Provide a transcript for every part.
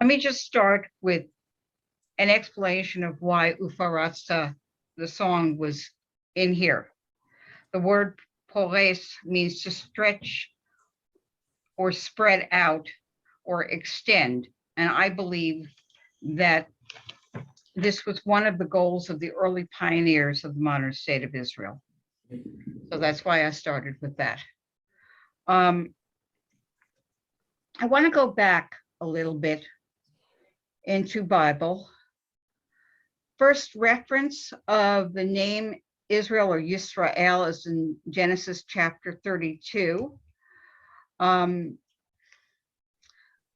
Let me just start with an explanation of why Ufaratsa, the song, was in here. The word pores means to stretch or spread out or extend. And I believe that this was one of the goals of the early pioneers of the modern state of Israel. So that's why I started with that. I want to go back a little bit into Bible. First reference of the name Israel or Yisrael is in Genesis chapter 32.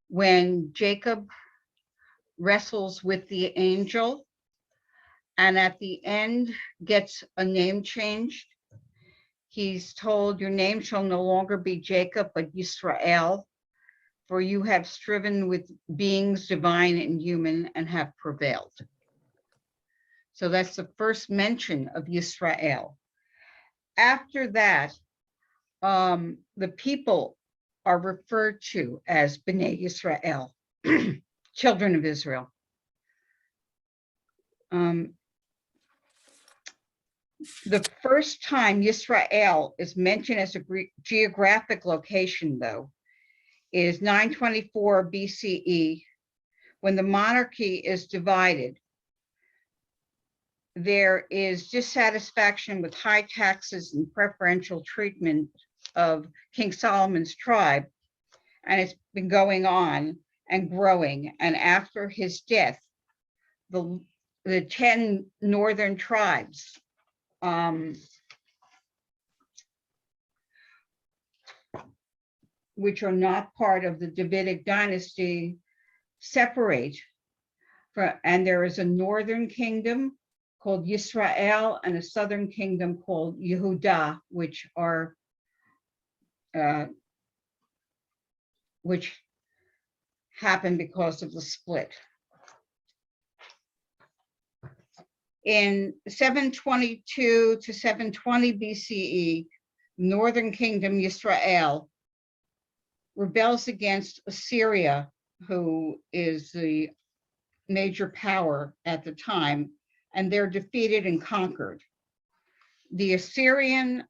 When Jacob wrestles with the angel and at the end gets a name changed, he's told, your name shall no longer be Jacob, but Yisrael, for you have striven with beings divine and human and have prevailed. So that's the first mention of Yisrael. After that, the people are referred to as Bnei Yisrael, children of Israel. The first time Yisrael is mentioned as a geographic location, though, is 924 BCE, when the monarchy is divided. There is dissatisfaction with high taxes and preferential treatment of King Solomon's tribe, and it's been going on and growing. And after his death, the 10 northern tribes which are not part of the Davidic dynasty separate, and there is a northern kingdom called Yisrael and a southern kingdom called Yehuda, which happened because of the split. In 722 to 720 BCE, northern kingdom Yisrael rebels against Assyria, who is the major power at the time, and they're defeated and conquered. The Assyrian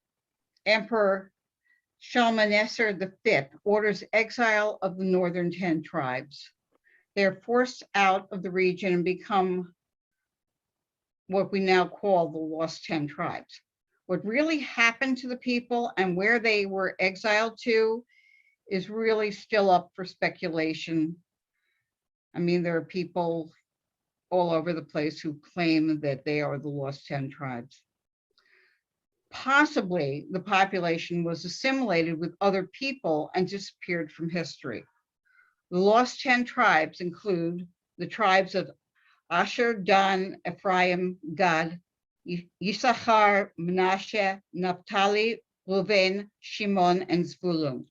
Emperor Shalmaneser V orders exile of the northern 10 tribes. They're forced out of the region and become what we now call the lost 10 tribes. What really happened to the people and where they were exiled to is really still up for speculation. I mean, there are people all over the place who claim that they are the lost 10 tribes. Possibly the population was assimilated with other people and disappeared from history. The lost 10 tribes include the tribes of Asher, Dan, Ephraim, Gad, Yisachar, Menashe, Naphtali, Reuven, Shimon, and Zvulun.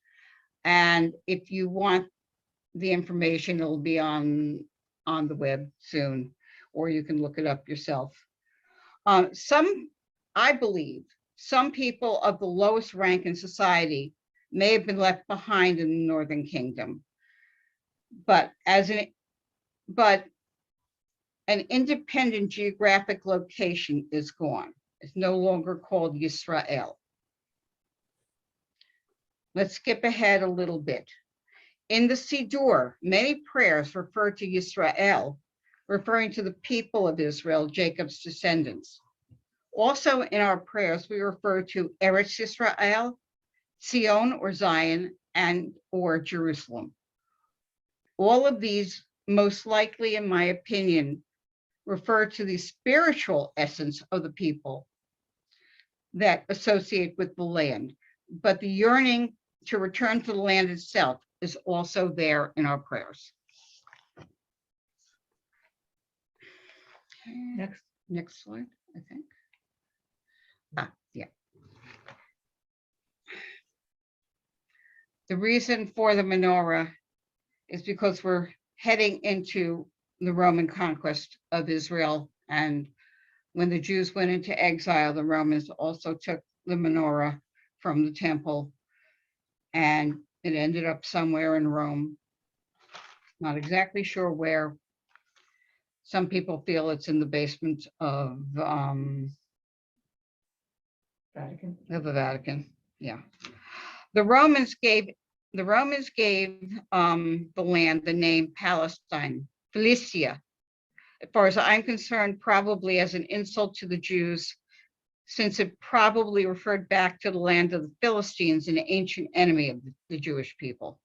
And if you want the information, it'll be on the web soon, or you can look it up yourself. I believe some people of the lowest rank in society may have been left behind in the Northern Kingdom, but an independent geographic location is gone. It's no longer called Yisrael. Let's skip ahead a little bit. In the Siddur, many prayers refer to Yisrael, referring to the people of Israel, Jacob's descendants. Also in our prayers, we refer to Eretz Yisrael, Zion or Zion, and or Jerusalem. All of these, most likely, in my opinion, refer to the spiritual essence of the people that associate with the land. But the yearning to return to the land itself is also there in our prayers. Next slide, I think. Yeah. The reason for the menorah is because we're heading into the Roman conquest of Israel. And when the Jews went into exile, the Romans also took the menorah from the temple, and it ended up somewhere in Rome. Not exactly sure where. Some people feel it's in the basement of Vatican. the Vatican. Yeah. The Romans gave the land the name Palestine, Philistia. As far as I'm concerned, probably as an insult to the Jews, since it probably referred back to the land of the Philistines, an ancient enemy of the Jewish people.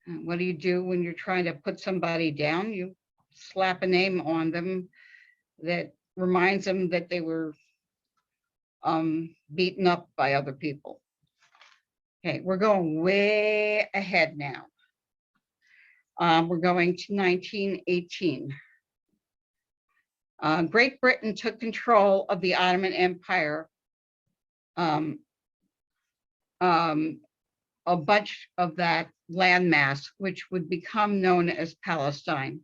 And what do you do when you're trying to put somebody down? You slap a name on them that reminds them that they were beaten up by other people. Okay, we're going way ahead now. We're going to 1918. Great Britain took control of the Ottoman Empire. A bunch of that landmass, which would become known as Palestine.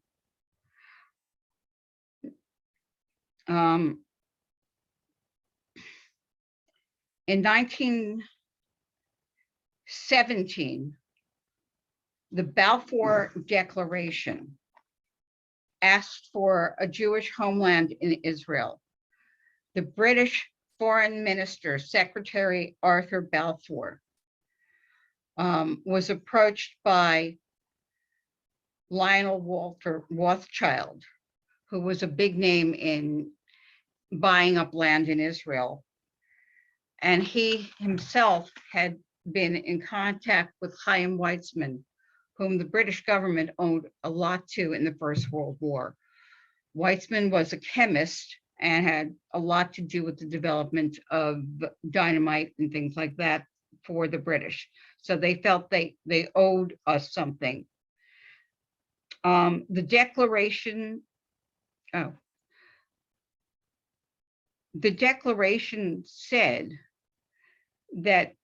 In 1917, the Balfour Declaration asked for a Jewish homeland in Israel. The British Foreign Minister, Secretary Arthur Balfour, was approached by Lionel Walter Rothschild, who was a big name in buying up land in Israel. And he himself had been in contact with Chaim Weizmann, whom the British government owed a lot to in the First World War. Weizmann was a chemist and had a lot to do with the development of dynamite and things like that for the British. So they felt they owed us something. The declaration said that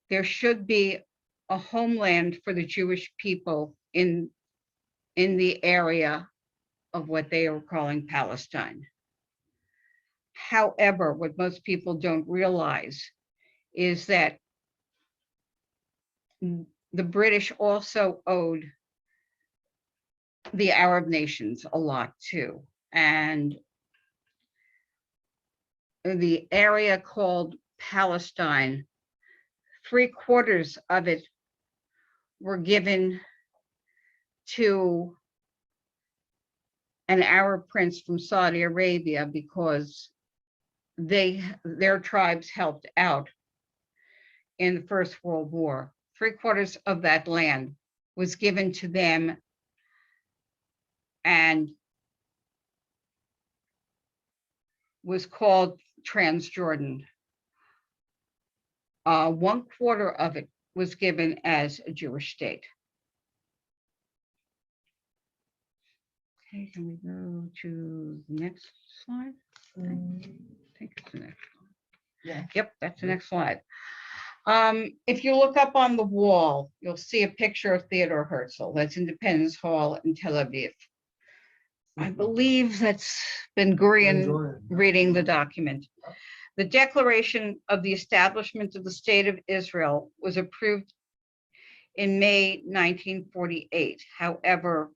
there should be a homeland for the Jewish people in the area of what they are calling Palestine. However, what most people don't realize is that the British also owed the Arab nations a lot too. And the area called Palestine, 3/4 of it were given to an Arab prince from Saudi Arabia because their tribes helped out in the First World War. 3/4 of that land was given to them and was called Transjordan. 1/4 of it was given as a Jewish state. Okay, can we go to the next slide? I think it's the next one. Yeah. Yep, that's the next slide. If you look up on the wall, you'll see a picture of Theodore Herzl. That's Independence Hall in Tel Aviv. I believe that's Ben Gurion reading the document. The Declaration of the Establishment of the State of Israel was approved in May 1948. However,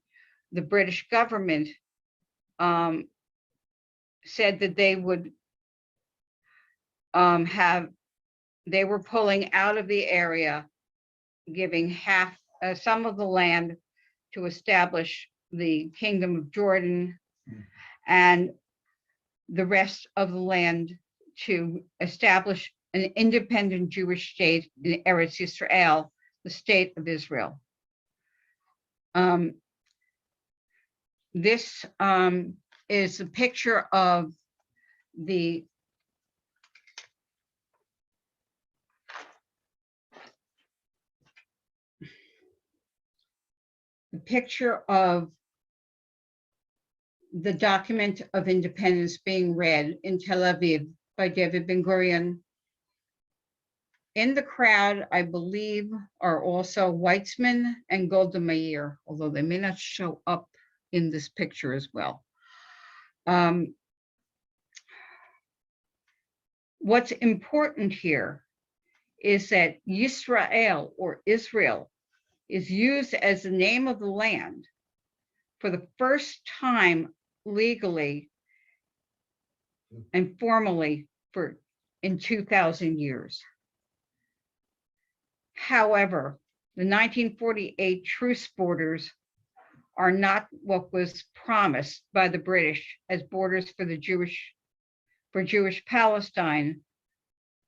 the British government said that they would they were pulling out of the area, giving some of the land to establish the Kingdom of Jordan and the rest of the land to establish an independent Jewish state in Eretz Yisrael, the state of Israel. This is a picture of the document of independence being read in Tel Aviv by David Ben Gurion. In the crowd, I believe, are also Weizmann and Golda Meir, although they may not show up in this picture as well. What's important here is that Yisrael, or Israel, is used as the name of the land for the first time legally and formally in 2,000 years. However, the 1948 truce borders are not what was promised by the British as borders for Jewish Palestine.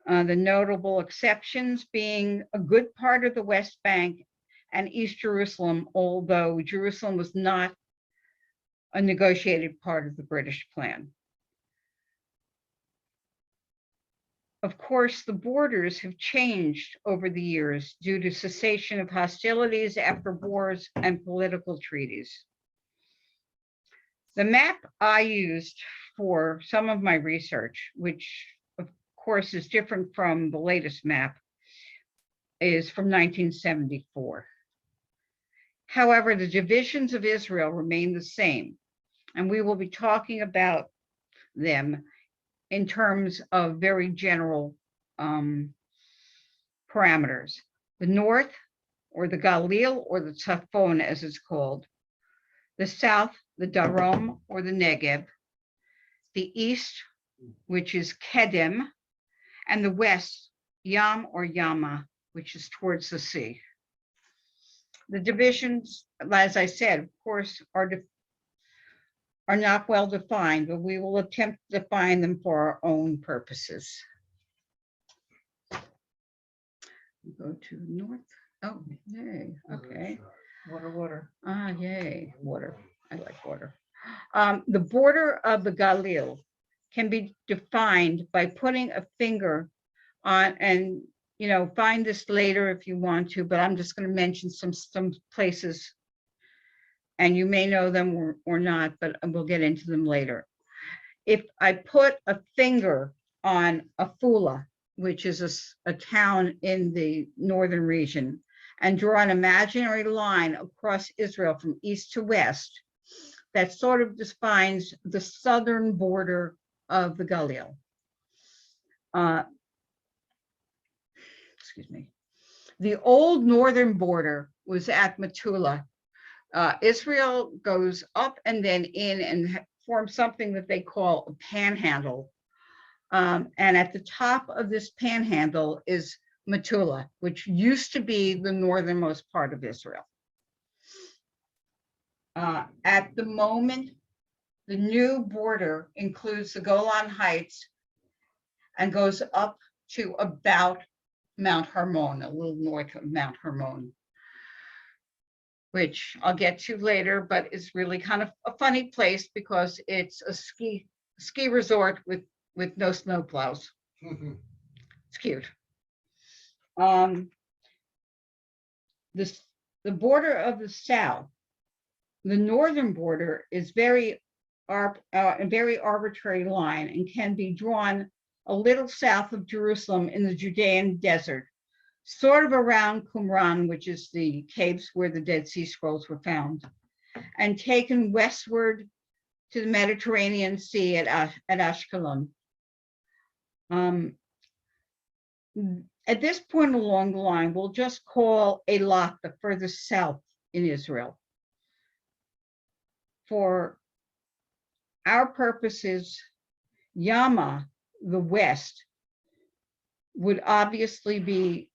The notable exceptions being a good part of the West Bank and East Jerusalem, although Jerusalem was not a negotiated part of the British plan. Of course, the borders have changed over the years due to cessation of hostilities after wars and political treaties. The map I used for some of my research, which of course is different from the latest map, is from 1974. However, the divisions of Israel remain the same, and we will be talking about them in terms of very general parameters. The north, or the Galil, or the Tzafon as it's called. The south, the Darom, or the Negev. The east, which is Kedem, and the west, Yam or Yama, which is towards the sea. The divisions, as I said, of course, are not well defined, but we will attempt to define them for our own purposes. Go to north. Oh, yay. Okay. Water. Ah, yay. Water. I like water. The border of the Galil can be defined by putting a finger on, and find this later if you want to, but I'm just going to mention some places, and you may know them or not, but we'll get into them later. If I put a finger on Afula, which is a town in the northern region, and draw an imaginary line across Israel from east to west, that sort of defines the southern border of the Galil. Excuse me. The old northern border was at Metula. Israel goes up and then in and forms something that they call a panhandle. And at the top of this panhandle is Metula, which used to be the northernmost part of Israel. At the moment, the new border includes the Golan Heights and goes up to about Mount Hermon, a little north of Mount Hermon, which I'll get to later, but it's really kind of a funny place because it's a ski resort with no snowplows. It's cute. The border of the south, the northern border, is a very arbitrary line and can be drawn a little south of Jerusalem in the Judean desert, sort of around Qumran, which is the caves where the Dead Sea Scrolls were found, and taken westward to the Mediterranean Sea at Ashkelon. At this point along the line, we'll just call Eilat the furthest south in Israel. For our purposes, Yama, the west, would obviously be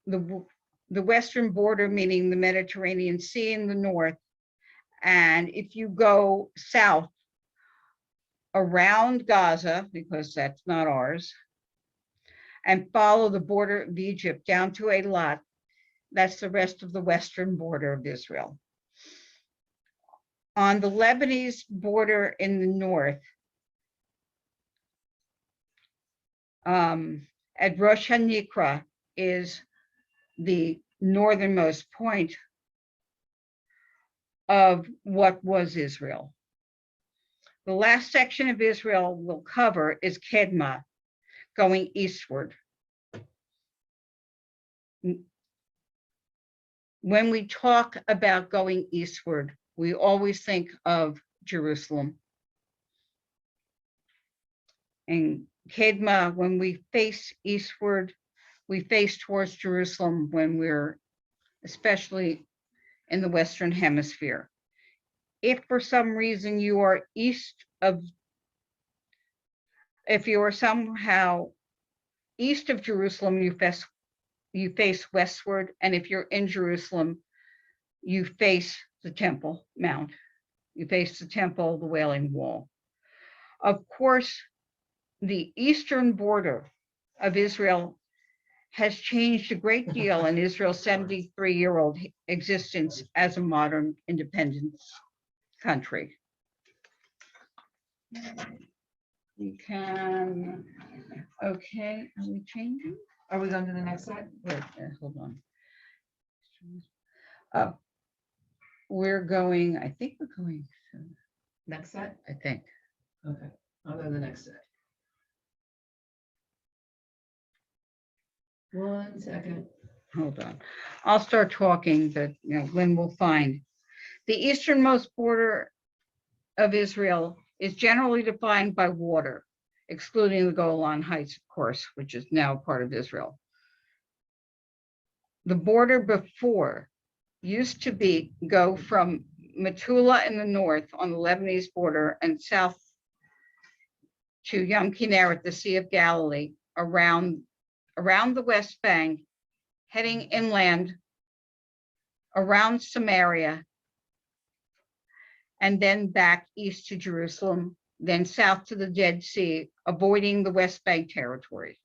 the western border, meaning the Mediterranean Sea in the north. And if you go south around Gaza, because that's not ours, and follow the border of Egypt down to Eilat, that's the rest of the western border of Israel. On the Lebanese border in the north, at Roshaniko is the northernmost point of what was Israel. The last section of Israel we'll cover is Kedma, going eastward. When we talk about going eastward, we always think of Jerusalem. And Kedma, when we face eastward, we face towards Jerusalem when we're especially in the Western Hemisphere. If for some reason you are if you are somehow east of Jerusalem, you face westward, and if you're in Jerusalem, you face the Temple Mount. You face the Temple, the Wailing Wall. Of course, the eastern border of Israel has changed a great deal in Israel's 73-year-old existence as a modern independent country. We can, okay, are we changing? Are we going to the next slide? Wait, hold on. Oh, we're going, I think we're going, Next slide? I think. Okay, I'll go to the next slide. 1 second. Hold on. I'll start talking, but Lynn will find. The easternmost border of Israel is generally defined by water, excluding the Golan Heights, of course, which is now part of Israel. The border before used to go from Metula in the north on the Lebanese border and south to Yam Kinneret, the Sea of Galilee, around the West Bank, heading inland around Samaria, and then back east to Jerusalem, then south to the Dead Sea, avoiding the West Bank territory.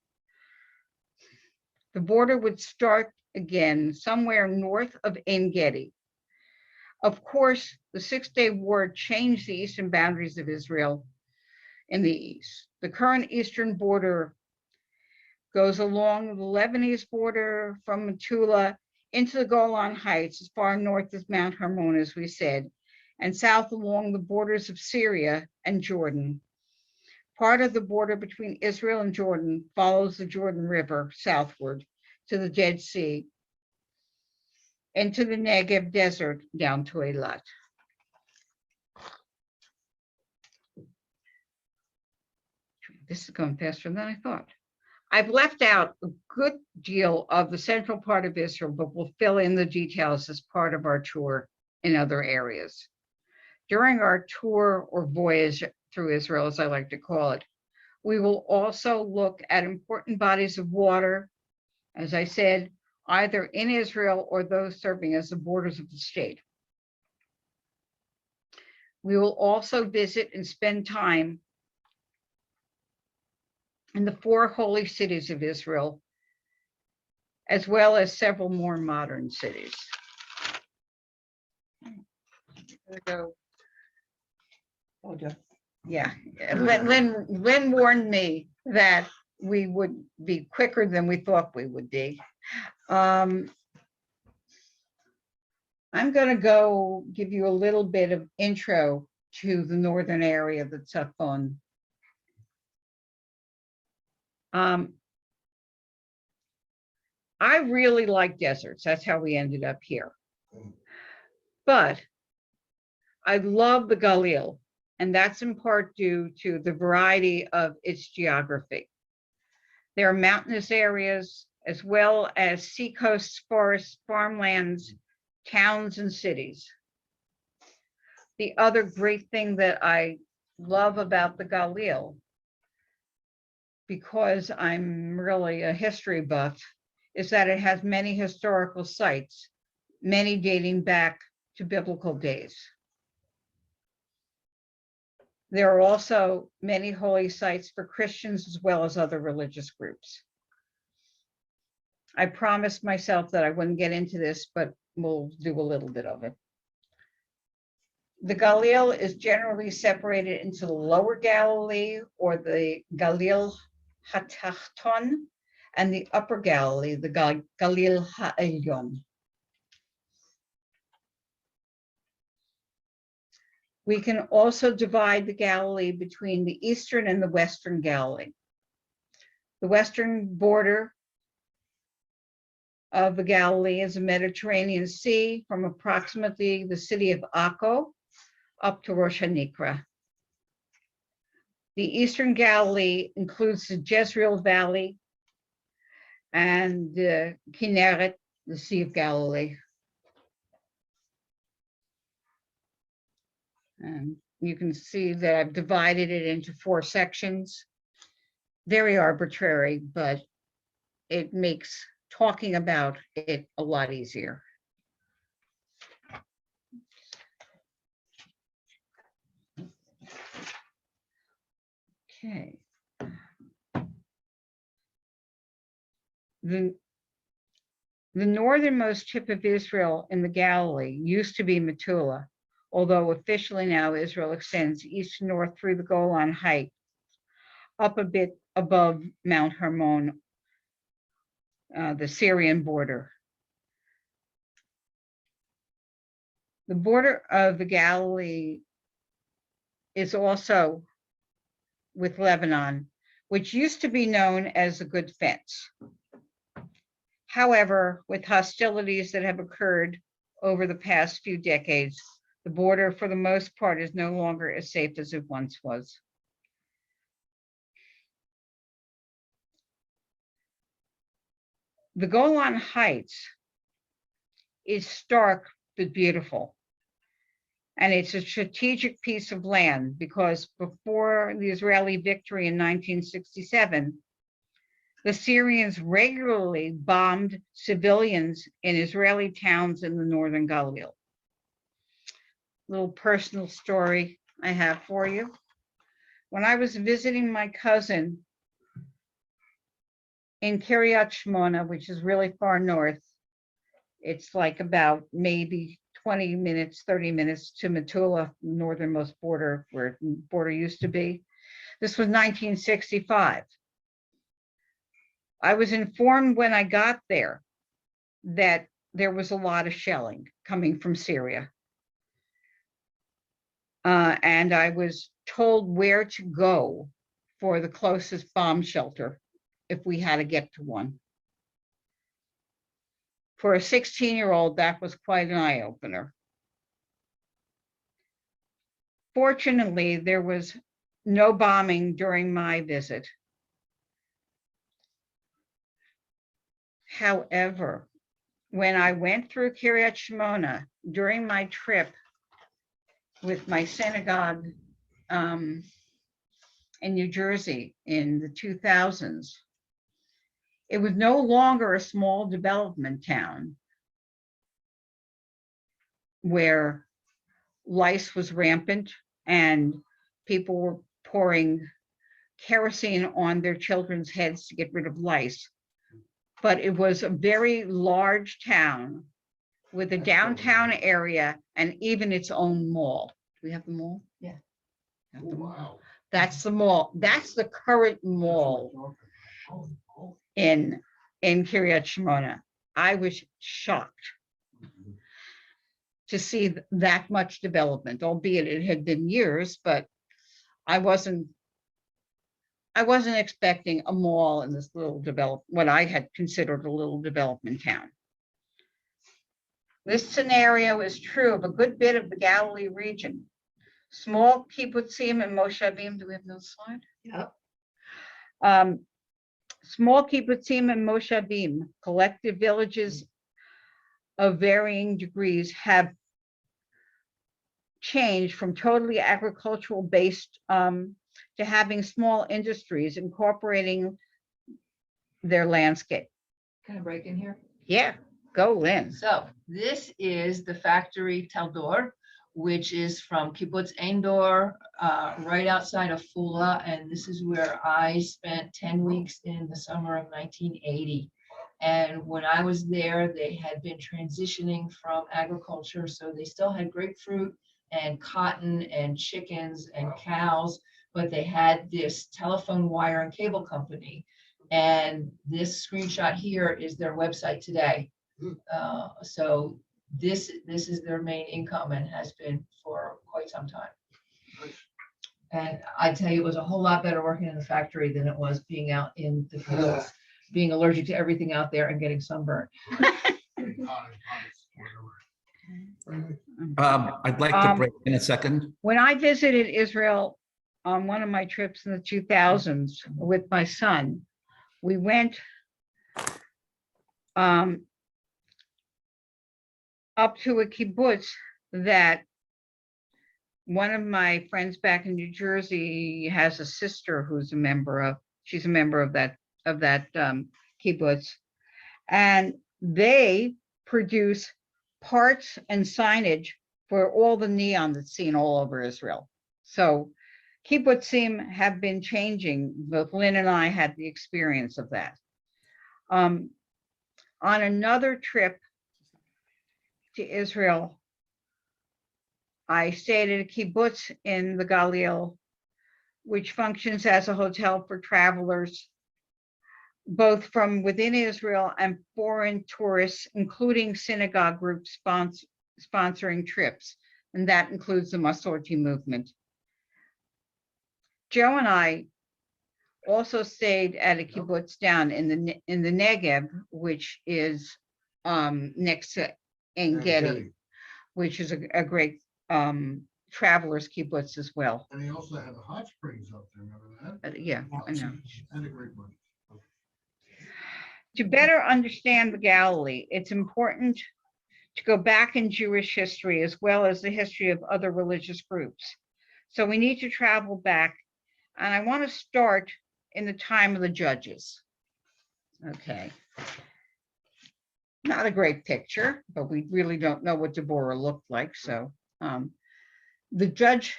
The border would start again somewhere north of En Gedi. Of course, the Six-Day War changed the eastern boundaries of Israel in the east. The current eastern border goes along the Lebanese border from Metula into the Golan Heights, as far north as Mount Hermon, as we said, and south along the borders of Syria and Jordan. Part of the border between Israel and Jordan follows the Jordan River southward to the Dead Sea, into the Negev desert, down to Eilat. This is going faster than I thought. I've left out a good deal of the central part of Israel, but we'll fill in the details as part of our tour in other areas. During our tour or voyage through Israel, as I like to call it, we will also look at important bodies of water, as I said, either in Israel or those serving as the borders of the state. We will also visit and spend time in the 4 holy cities of Israel, as well as several more modern cities. Yeah, Lynn warned me that we would be quicker than we thought we would be. I'm going to go give you a little bit of intro to the northern area of the Tzafon. I really like deserts. That's how we ended up here. But I love the Galil, and that's in part due to the variety of its geography. There are mountainous areas, as well as seacoasts, forests, farmlands, towns, and cities. The other great thing that I love about the Galil, because I'm really a history buff, is that it has many historical sites, many dating back to biblical days. There are also many holy sites for Christians as well as other religious groups. I promised myself that I wouldn't get into this, but we'll do a little bit of it. The Galil is generally separated into the Lower Galilee, or the Galil HaTachton, and the Upper Galilee, the Galil HaElyon. We can also divide the Galilee between the Eastern and the Western Galilee. The western border of the Galilee is the Mediterranean Sea, from approximately the city of Akko up to Roshaniko. The Eastern Galilee includes the Jezreel Valley, and the Kinneret, the Sea of Galilee. And you can see that I've divided it into 4 sections. Very arbitrary, but it makes talking about it a lot easier. Okay. The northernmost tip of Israel in the Galilee used to be Metula, although officially now Israel extends east to north through the Golan Heights, up a bit above Mount Hermon, the Syrian border. The border of the Galilee is also with Lebanon, which used to be known as a good fence. However, with hostilities that have occurred over the past few decades, the border for the most part is no longer as safe as it once was. The Golan Heights is stark but beautiful. And it's a strategic piece of land because before the Israeli victory in 1967, the Syrians regularly bombed civilians in Israeli towns in the northern Galilee. Little personal story I have for you. When I was visiting my cousin in Kiryat Shmona, which is really far north, it's like about maybe 20 minutes, 30 minutes to Metula, northernmost border where the border used to be. This was 1965. I was informed when I got there that there was a lot of shelling coming from Syria. And I was told where to go for the closest bomb shelter if we had to get to one. For a 16-year-old, that was quite an eye-opener. Fortunately, there was no bombing during my visit. However, when I went through Kiryat Shmona during my trip with my synagogue in New Jersey in the 2000s, it was no longer a small development town where lice was rampant and people were pouring kerosene on their children's heads to get rid of lice. But it was a very large town with a downtown area and even its own mall. Do we have the mall? Yeah. Wow. That's the mall. That's the current mall in Kiryat Shmona. I was shocked to see that much development, albeit it had been years, but I wasn't expecting a mall in this little what I had considered a little development town. This scenario is true of a good bit of the Galilee region. Small kibbutzim and moshavim. Do we have no slide? Yep. Small kibbutzim and moshavim, collective villages of varying degrees, have changed from totally agricultural based to having small industries incorporating their landscape. Can I break in here? Yeah, go Lynn. So this is the factory Taldor, which is from Kibbutz Ein-Dor, right outside of Fula. And this is where I spent 10 weeks in the summer of 1980. And when I was there, they had been transitioning from agriculture. So they still had grapefruit and cotton and chickens and cows, but they had this telephone wire and cable company. And this screenshot here is their website today. So this is their main income and has been for quite some time. And I tell you, it was a whole lot better working in the factory than it was being out in the fields, being allergic to everything out there and getting sunburned. I'd like to break in a second. When I visited Israel on one of my trips in the 2000s with my son, we went up to a kibbutz that one of my friends back in New Jersey has a sister who's a member of. She's a member of that kibbutz, and they produce parts and signage for all the neon that's seen all over Israel. So kibbutzim have been changing. Both Lynn and I had the experience of that. On another trip to Israel, I stayed at a kibbutz in the Galil, which functions as a hotel for travelers, both from within Israel and foreign tourists, including synagogue groups sponsoring trips, and that includes the Masorti movement. Joe and I also stayed at a kibbutz down in the Negev, which is next to Ein Gedi, which is a great travelers kibbutz as well. And they also have the hot springs up there, remember that? Yeah, I know. And a great one. To better understand the Galilee, it's important to go back in Jewish history as well as the history of other religious groups. So we need to travel back, and I want to start in the time of the judges. Okay. Not a great picture, but we really don't know what Deborah looked like. So the judge,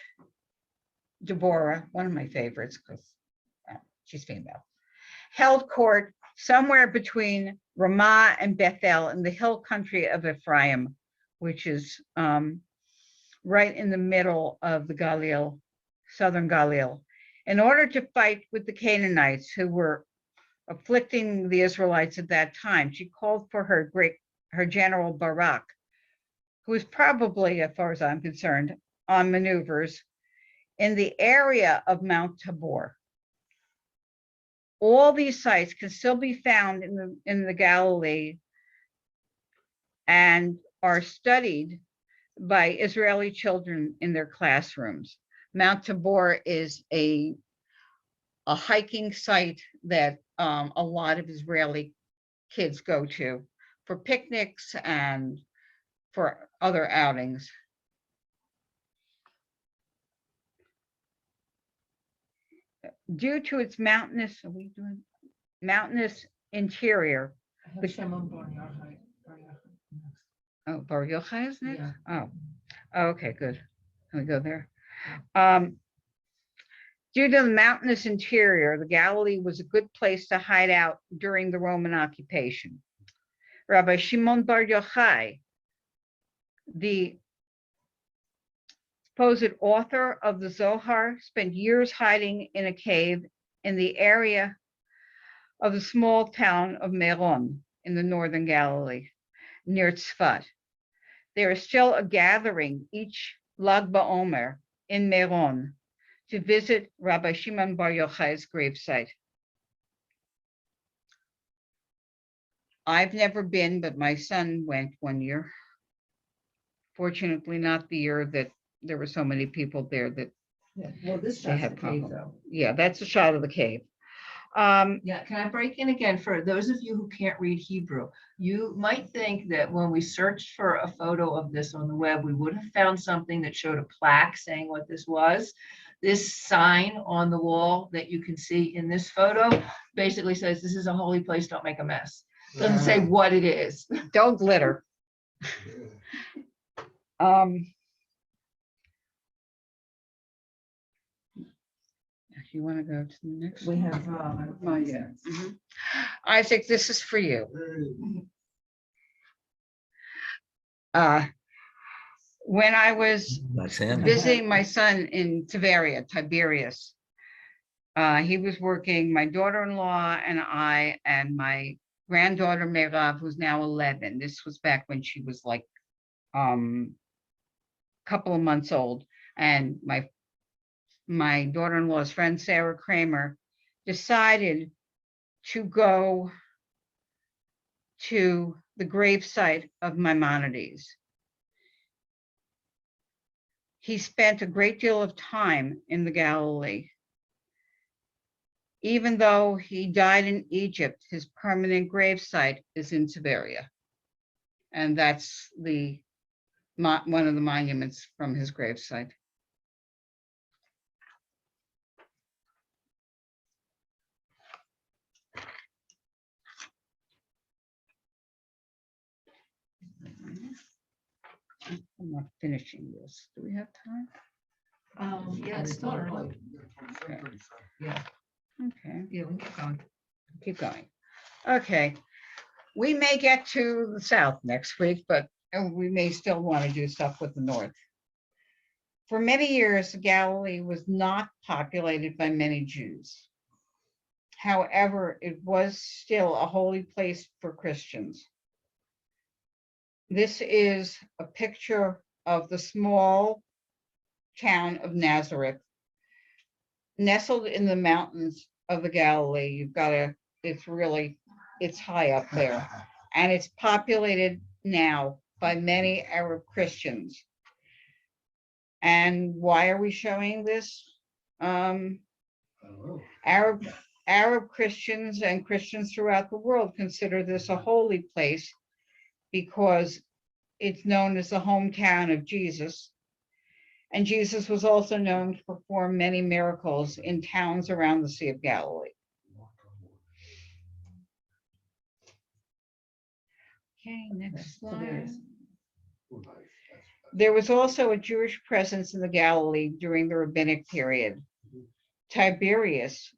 Deborah, one of my favorites because she's female, held court somewhere between Ramah and Bethel in the hill country of Ephraim, which is right in the middle of the Galil, southern Galil, in order to fight with the Canaanites who were afflicting the Israelites at that time. She called for her general Barak, who was probably, as far as I'm concerned, on maneuvers in the area of Mount Tabor. All these sites can still be found in the Galilee and are studied by Israeli children in their classrooms. Mount Tabor is a hiking site that a lot of Israeli kids go to for picnics and for other outings. Due to its mountainous interior. Oh, Bar Yochai is next? Yeah. Oh, okay, good. Can we go there? Due to the mountainous interior, the Galilee was a good place to hide out during the Roman occupation. Rabbi Shimon Bar Yochai, the supposed author of the Zohar, spent years hiding in a cave in the area of the small town of Meron in the northern Galilee, near Tzfat. There is still a gathering each Lag BaOmer in Meron to visit Rabbi Shimon Bar Yochai's gravesite. I've never been, but my son went one year. Fortunately, not the year that there were so many people there that Well, this they shot's had the cave problems. though. Yeah, that's a shot of the cave. Yeah, can I break in again for those of you who can't read Hebrew? You might think that when we searched for a photo of this on the web, we would have found something that showed a plaque saying what this was. This sign on the wall that you can see in this photo basically says, this is a holy place, don't make a mess. Doesn't say what it is. Don't glitter. You want to go to the next We one? have, Oh, yeah. Mhm. Isaac, this is for you. When I was That's him. visiting my son in Tavaria, Tiberius, he was working, my daughter-in-law and I, and my granddaughter Meirav, who's now 11. This was back when she was like couple of months old, and my daughter-in-law's friend Sarah Kramer decided to go to the gravesite of Maimonides. He spent a great deal of time in the Galilee. Even though he died in Egypt, his permanent gravesite is in Tavaria. And that's one of the monuments from his gravesite. I'm not finishing this. Do we have time? Yeah, it's still early. Yeah, Okay, yeah, we can keep going. keep going. Okay, we may get to the south next week, but we may still want to do stuff with the north. For many years, Galilee was not populated by many Jews. However, it was still a holy place for Christians. This is a picture of the small town of Nazareth, nestled in the mountains of the Galilee. It's high up there, and it's populated now by many Arab Christians. And why are we showing this? Arab Christians and Christians throughout the world consider this a holy place because it's known as the hometown of Jesus. And Jesus was also known to perform many miracles in towns around the Sea of Galilee. Okay, next slide. There was also a Jewish presence in the Galilee during the rabbinic period. Tiberius,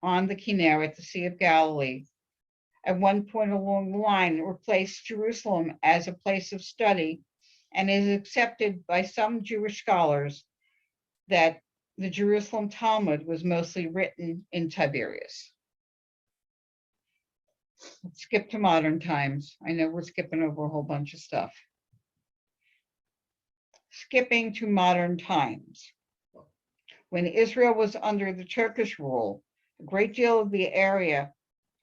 on the Kinneret, the Sea of Galilee, at one point along the line, replaced Jerusalem as a place of study, and is accepted by some Jewish scholars that the Jerusalem Talmud was mostly written in Tiberias. Let's skip to modern times. I know we're skipping over a whole bunch of stuff. Skipping to modern times. When Israel was under the Turkish rule, a great deal of the area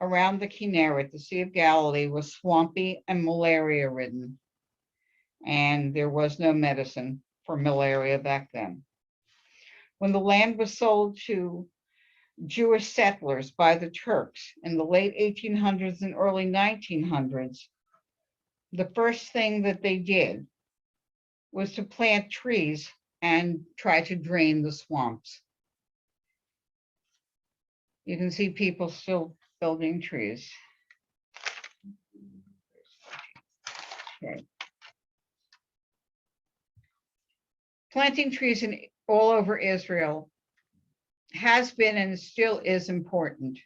around the Kinneret, the Sea of Galilee, was swampy and malaria-ridden. And there was no medicine for malaria back then. When the land was sold to Jewish settlers by the Turks in the late 1800s and early 1900s, the first thing that they did was to plant trees and try to drain the swamps. You can see people still building trees. Okay. Planting trees all over Israel has been and still is important,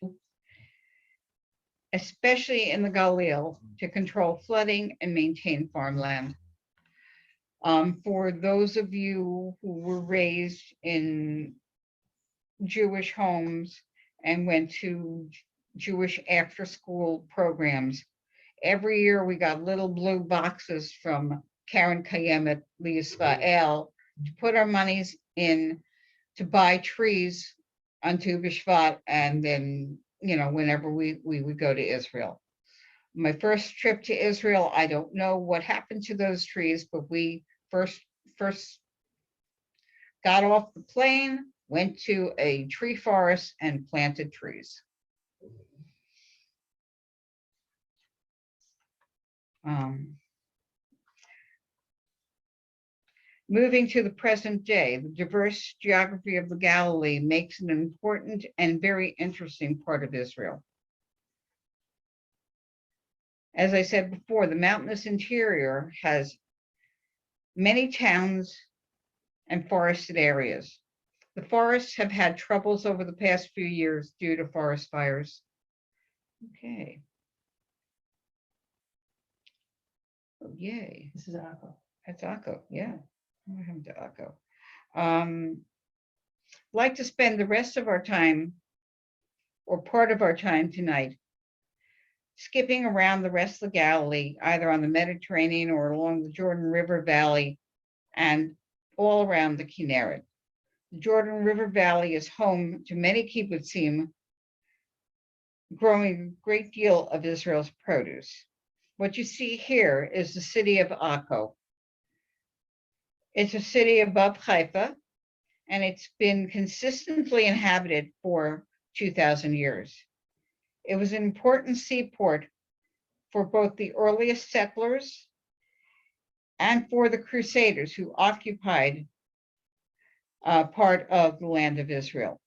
especially in the Galil, to control flooding and maintain farmland. For those of you who were raised in Jewish homes and went to Jewish after-school programs, every year we got little blue boxes from Karen Kayemet L'Yisrael to put our monies in to buy trees on Tu B'Shvat, and then, whenever we would go to Israel. My first trip to Israel, I don't know what happened to those trees, but we first got off the plane, went to a tree forest and planted trees. Moving to the present day, the diverse geography of the Galilee makes an important and very interesting part of Israel. As I said before, the mountainous interior has many towns and forested areas. The forests have had troubles over the past few years due to forest fires. Okay. Oh, yay. This is Akko. That's Akko, yeah. What happened to Akko? Like to spend the rest of our time, or part of our time tonight, skipping around the rest of the Galilee, either on the Mediterranean or along the Jordan River Valley and all around the Kinneret. The Jordan River Valley is home to many kibbutzim, growing a great deal of Israel's produce. What you see here is the city of Akko. It's a city above Haifa, and it's been consistently inhabited for 2,000 years. It was an important seaport for both the earliest settlers and for the Crusaders who occupied part of the land of Israel.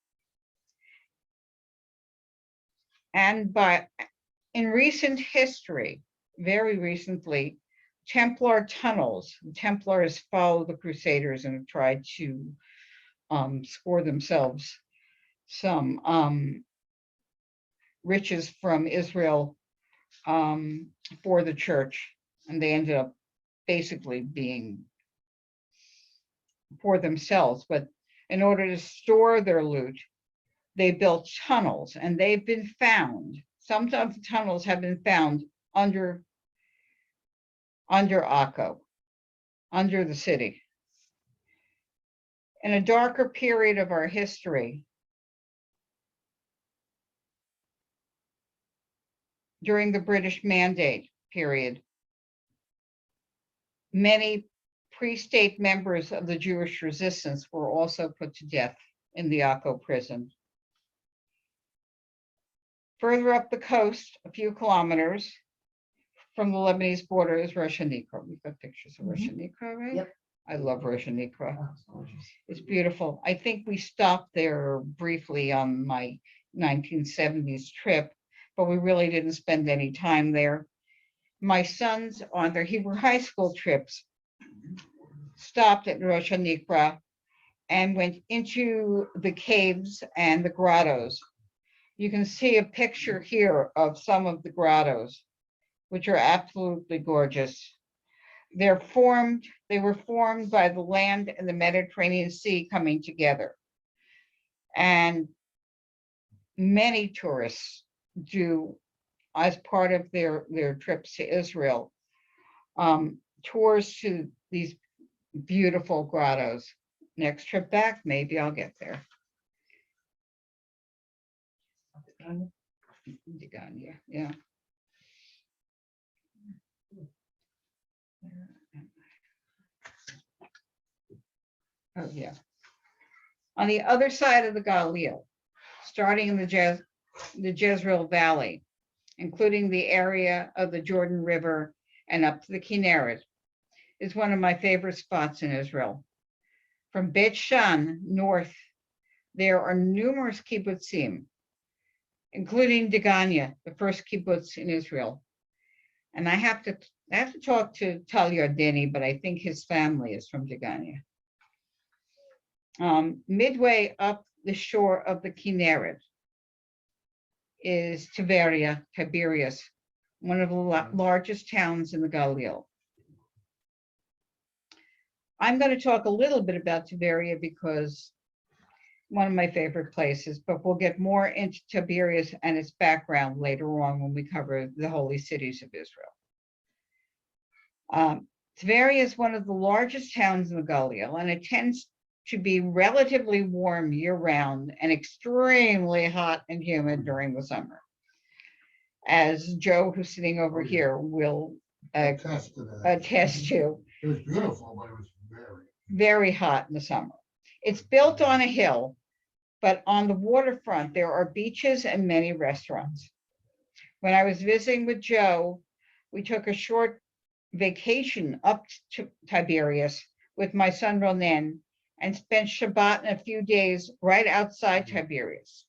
And in recent history, very recently, Templar tunnels, the Templars followed the Crusaders and have tried to score themselves some riches from Israel for the church, and they ended up basically being for themselves. But in order to store their loot, they built tunnels, and they've been found. Some of the tunnels have been found under Akko, under the city. In a darker period of our history, during the British Mandate period, many pre-state members of the Jewish resistance were also put to death in the Akko prison. Further up the coast, a few kilometers from the Lebanese border, is Roshaniko. We've got pictures of Roshaniko, right? Yep. I love Roshaniko. Oh, it's gorgeous. It's beautiful. I think we stopped there briefly on my 1970s trip, but we really didn't spend any time there. My sons on their Hebrew high school trips stopped at Roshaniko and went into the caves and the grottos. You can see a picture here of some of the grottos, which are absolutely gorgeous. They were formed by the land and the Mediterranean Sea coming together. And many tourists do, as part of their trips to Israel, tours to these beautiful grottos. Next trip back, maybe I'll get there. Yeah. Oh, yeah. On the other side of the Galil, starting in the Jezreel Valley, including the area of the Jordan River and up to the Kinneret, is one of my favorite spots in Israel. From Beit Shan north, there are numerous kibbutzim, including Degania, the first kibbutz in Israel. And I have to talk to Tal Yardeni, but I think his family is from Degania. Midway up the shore of the Kinneret is Tavaria Tiberius, one of the largest towns in the Galil. I'm going to talk a little bit about Tavaria because one of my favorite places, but we'll get more into Tiberias and its background later on when we cover the holy cities of Israel. Tavaria is one of the largest towns in the Galil, and it tends to be relatively warm year-round and extremely hot and humid during the summer. As Joe, who's sitting over here, will Attest to that. attest to. It was beautiful, but it was Very hot in the summer. It's built on a hill, but on the waterfront, there are beaches and many restaurants. When I was visiting with Joe, we took a short vacation up to Tiberias with my son Ronen and spent Shabbat and a few days right outside Tiberias.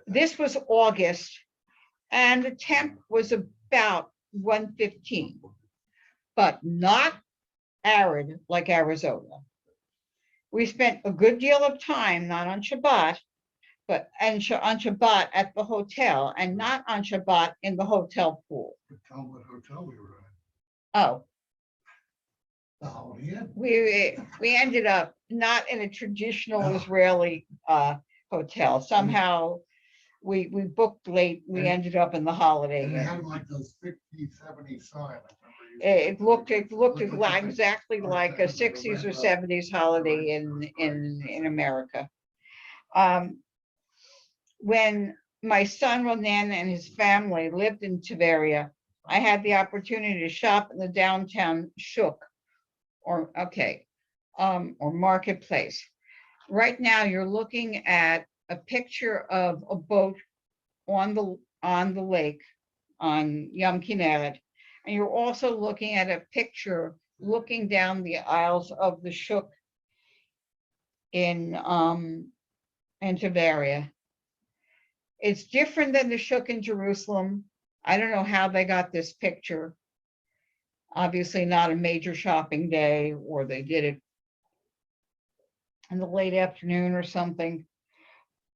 This was August, and the temp was about 115, but not arid like Arizona. We spent a good deal of time, not on Shabbat, but on Shabbat at the hotel, and not on Shabbat in the hotel pool. Tell them what hotel we were at. Oh, The Holiday Inn. we ended up not in a traditional Israeli hotel. Somehow we booked late. We ended up in the Holiday And they Inn. had like those 50, 70 sign. It looked exactly like a 60s or 70s holiday in America. When my son Ronan and his family lived in Tavaria, I had the opportunity to shop in the downtown shuk, or marketplace. Right now, you're looking at a picture of a boat on the lake on Yam Kinneret. And you're also looking at a picture looking down the aisles of the Shuk in Tavaria. It's different than the Shuk in Jerusalem. I don't know how they got this picture. Obviously not a major shopping day, or they did it in the late afternoon or something.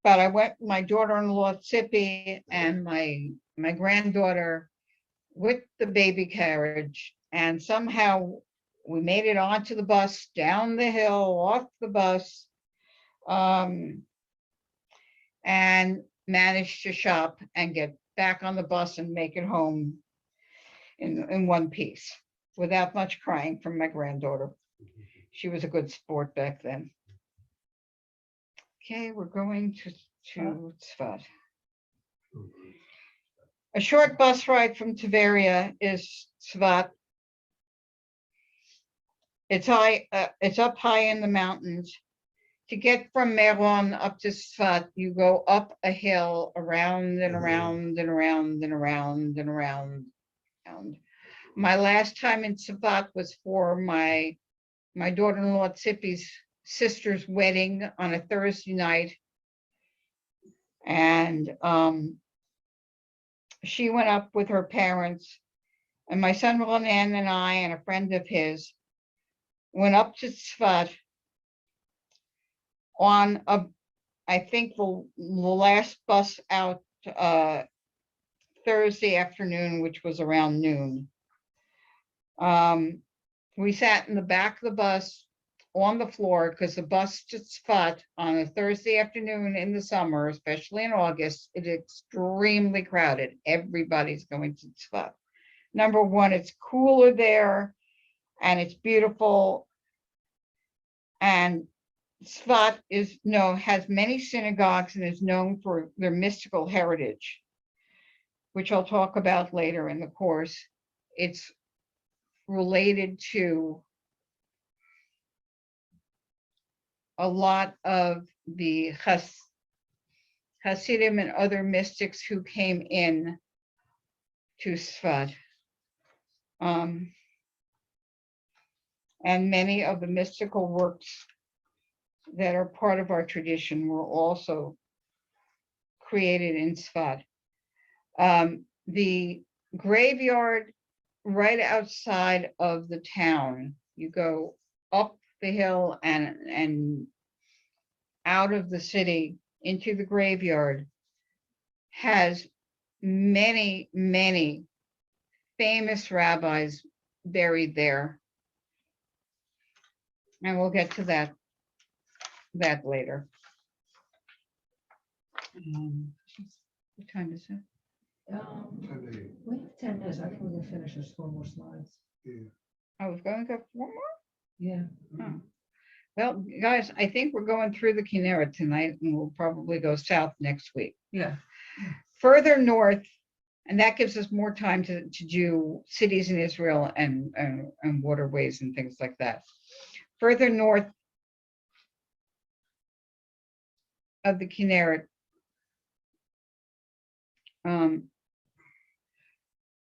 But I went, my daughter-in-law Tzippi and my granddaughter with the baby carriage, and somehow we made it onto the bus, down the hill, off the bus, and managed to shop and get back on the bus and make it home in one piece without much crying from my granddaughter. She was a good sport back then. Okay, we're going to Tzfat. A short bus ride from Tavaria is Tzfat. It's high. It's up high in the mountains. To get from Meron up to Tzfat, you go up a hill, around and around and around and around and around. My last time in Tzfat was for my daughter-in-law Tzippi's sister's wedding on a Thursday night. And she went up with her parents, and my son Ronan and I and a friend of his went up to Tzfat on I think the last bus out Thursday afternoon, which was around noon. We sat in the back of the bus on the floor because the bus to Tzfat on a Thursday afternoon in the summer, especially in August, it's extremely crowded. Everybody's going to Tzfat. Number one, it's cooler there and it's beautiful. And Tzfat has many synagogues and is known for their mystical heritage, which I'll talk about later in the course. It's related to a lot of the Hasidim and other mystics who came in to Tzfat. And many of the mystical works that are part of our tradition were also created in Tzfat. The graveyard right outside of the town, you go up the hill and out of the city into the graveyard, has many, many famous rabbis buried there. And we'll get to that later. What time is it? Today, We have 10 minutes. I think we're gonna finish. There's 4 more slides. yeah. I was going to go 4 more. Yeah. Oh. Well, guys, I think we're going through the Kinneret tonight, and we'll probably go south next week. Yeah. Further north, and that gives us more time to do cities in Israel and waterways and things like that. Further north of the Kinneret,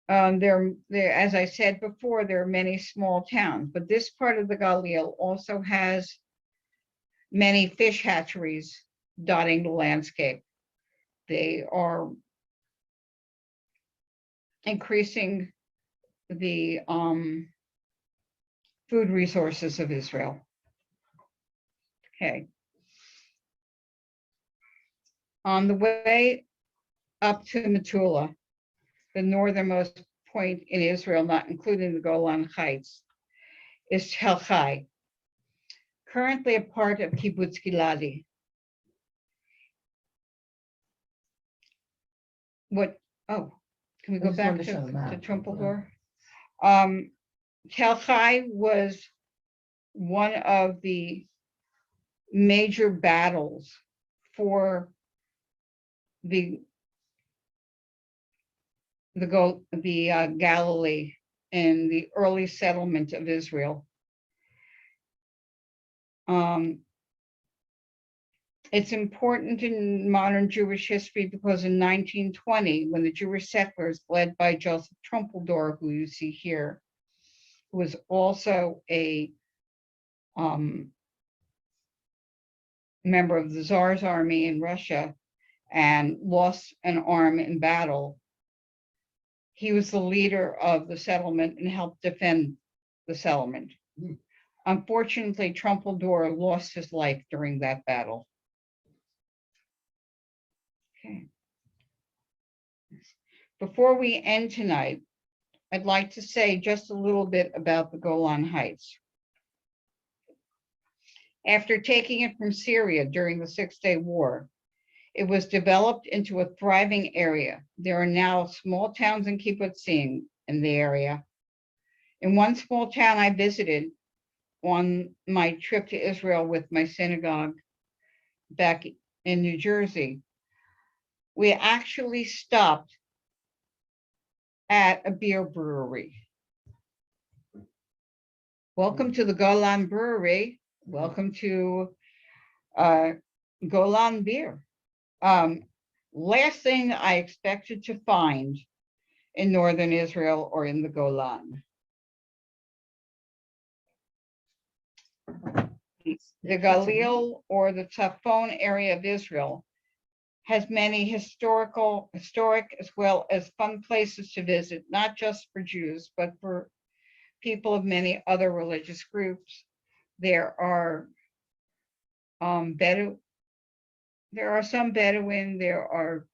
there, as I said before, there are many small towns, but this part of the Galil also has many fish hatcheries dotting the landscape. They are increasing the food resources of Israel. Okay. On the way up to Metula, the northernmost point in Israel, not including the Golan Heights, is Tel Chai, currently a part of Kibbutz Giladi. Can we go just back wanted to to show the map. Trumpeldor? Tel Chai was one of the major battles for the Galilee and the early settlement of Israel. It's important in modern Jewish history because in 1920, when the Jewish settlers led by Joseph Trumpeldor, who you see here, who was also a member of the Tsar's army in Russia and lost an arm in battle, he was the leader of the settlement and helped defend the settlement. Unfortunately, Trumpeldor lost his life during that battle. Okay. Before we end tonight, I'd like to say just a little bit about the Golan Heights. After taking it from Syria during the Six-Day War, it was developed into a thriving area. There are now small towns and kibbutzim in the area. In one small town I visited on my trip to Israel with my synagogue back in New Jersey, we actually stopped at a beer brewery. Welcome to the Golan Brewery. Welcome to Golan beer. Last thing I expected to find in northern Israel or in the Golan. The Galil or the Tzafon area of Israel has many historic as well as fun places to visit, not just for Jews, but for people of many other religious groups. There are some Bedouin, there are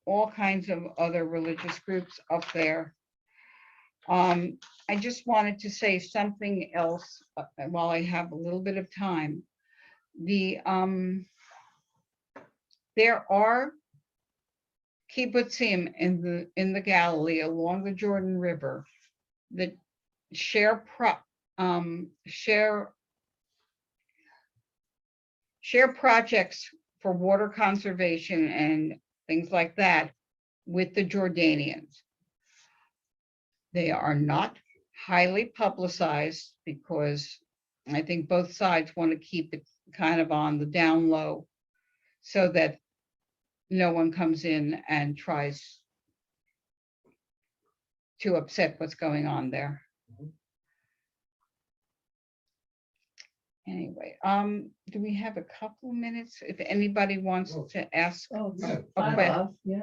all kinds of other religious groups up there. I just wanted to say something else while I have a little bit of time. There are kibbutzim in the Galilee along the Jordan River that share projects for water conservation and things like that with the Jordanians. They are not highly publicized because I think both sides want to keep it kind of on the down low so that no one comes in and tries to upset what's going on there. Anyway, do we have a couple minutes? If anybody wants to ask Oh, Yeah. five Okay. of, yeah,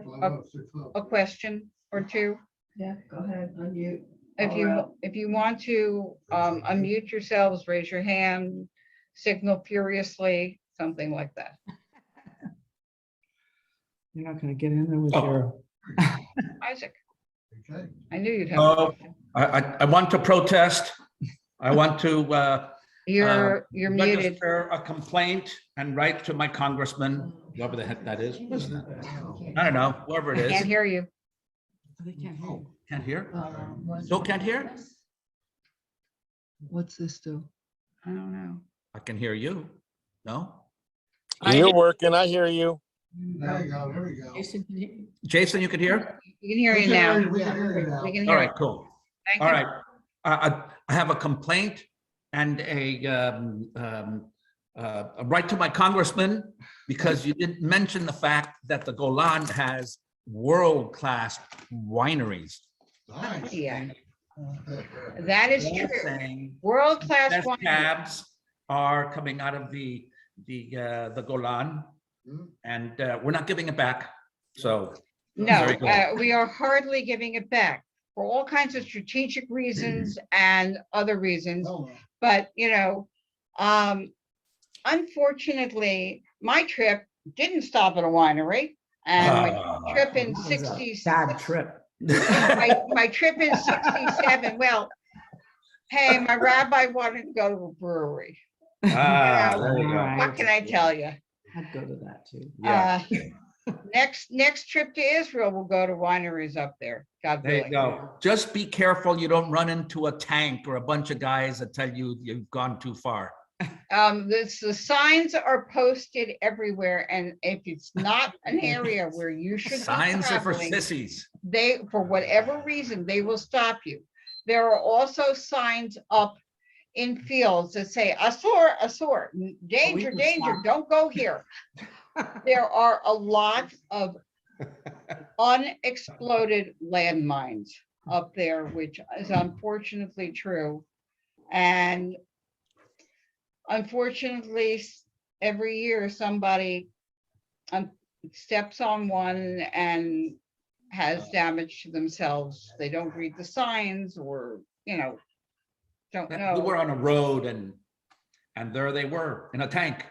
a question or two, yeah, go ahead, unmute. if you want to unmute yourselves, raise your hand, signal furiously, something like that. You're not gonna get in there with Oh. your, Isaac, Okay. I knew you'd have a Oh, question. I want to protest. I want to You're muted. register a complaint and write to my congressman, whoever the heck that is. Who's that? I don't know, whoever it Can't is. hear you. they can't hear you. Can't hear? What- Still can't hear? What's this do? I don't know. I can hear you. No? You're working. I hear you. There you go, there we go. Jason, can you? Jason, you can hear? We can hear We you can now. hear you, we can hear you now. We can All hear you. right, cool. Thank All you. right. I have a complaint and a right to my congressman because you didn't mention the fact that the Golan has world-class wineries. Nice. Yeah, that is They're true. saying World-class best wine. cabs are coming out of the Golan, Hmm. and we're not giving it back. So No, Very good. we are hardly giving it back for all kinds of strategic reasons and other reasons. Oh, But, unfortunately, my trip didn't stop at a winery. And my trip in That was a 60, Bad trip. my trip in 67, well, hey, my rabbi wanted to go to a brewery. there you go. Alright. What can I tell you? I'd go to that too. Yeah, Next trip to Israel, we'll go to wineries up there. God there you willing. go. Just be careful you don't run into a tank or a bunch of guys that tell you you've gone too far. The signs are posted everywhere, and if it's not an area where you should be Signs are for traveling, sissies. for whatever reason, they will stop you. There are also signs up in fields that say, Asur, Asur, danger, can danger, stop. don't go here. There are a lot of unexploded landmines up there, which is unfortunately true. And unfortunately, every year somebody steps on one and has damage to themselves. They don't read the signs or, don't We know. were on a road and there they were in a tank.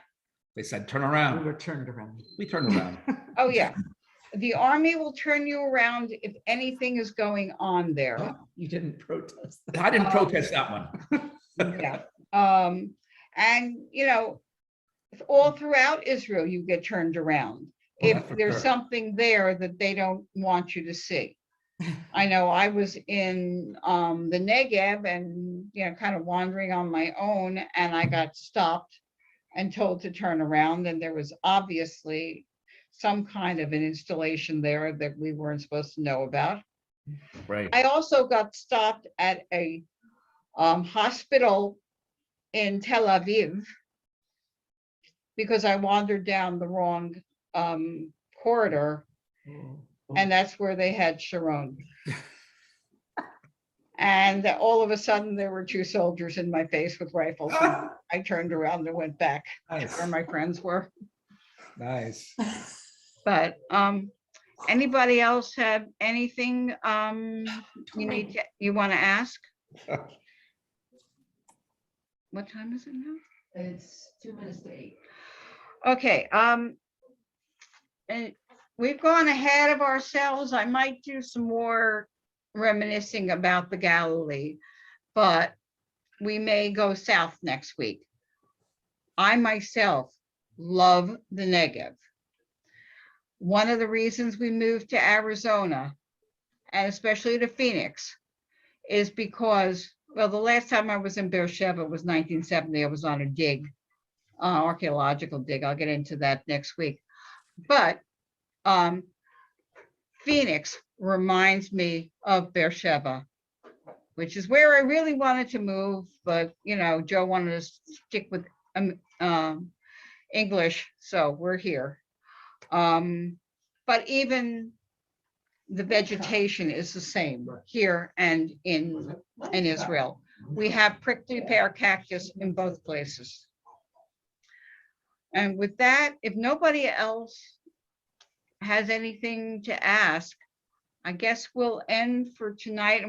They said, turn We around. were turned around. We turned around. Oh, yeah. The army will turn you around if anything is going on there. You didn't protest. I didn't protest that one. Yeah. And, all throughout Israel, you get turned around Oh, if that's for there's sure. something there that they don't want you to see. I know I was in the Negev and, kind of wandering on my own, and I got stopped and told to turn around, and there was obviously some kind of an installation there that we weren't supposed to know about. Right. I also got stopped at a hospital in Tel Aviv because I wandered down the wrong corridor, and that's where they had Sharon. And all of a sudden, there were two soldiers in my face with rifles. And I turned around and went back Nice. where my friends were. Nice. But anybody else have anything you want to ask? What time is it now? It's 2 minutes to 8. Okay, and we've gone ahead of ourselves. I might do some more reminiscing about the Galilee, but we may go south next week. I myself love the Negev. One of the reasons we moved to Arizona, and especially to Phoenix, is because, well, the last time I was in Beersheba was 1970. I was on a dig, archaeological dig. I'll get into that next week. But Phoenix reminds me of Beersheba, which is where I really wanted to move, but Joe wanted to stick with English, so we're here. But even the vegetation is the same here and in Israel. We have prickly pear cactus in both places. And with that, if nobody else has anything to ask, I guess we'll end for tonight.